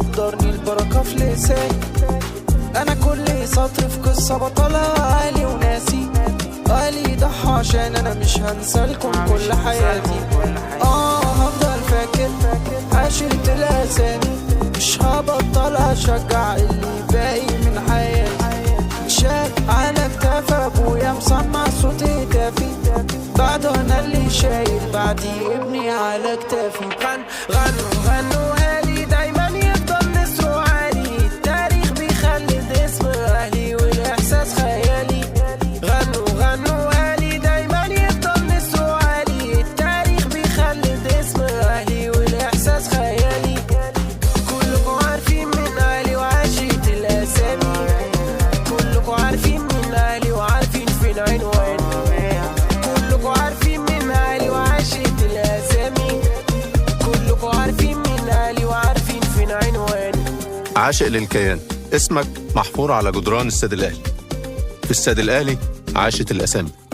قدرني البركة في لساني. انا كل سطر في قصة بطلها اهلي وناسي، اهلي ضحوا عشان انا مش هنسى لكم كل حياتي. هفضل فاكر عشرة الاسامي، مش هبطل اشجع اللي باقي من حياتي. شاك على كتاف ابويا مسمع صوت هتافي، بعده انا اللي شايل بعدي ابني على كتافي. غنوا اهلي دايما يفضل نسره عالي، التاريخ بيخلد اسم اهلي والاحساس خيالي. غنوا اهلي دايما يفضل نسره عالي، التاريخ بيخلد اسم اهلي والاحساس خيالي. كلكم عارفين من اهلي وعاشت الاسامي، كلكم عارفين من اهلي وعارفين فين عنواني، كلكم عارفين من اهلي وعاشت الاسامي، كلكم عارفين من اهلي وعارفين فين عنواني. عاشق للكيان، اسمك محفور على جدران استاد الاهلي. في استاد الاهلي عاشت الاسامي.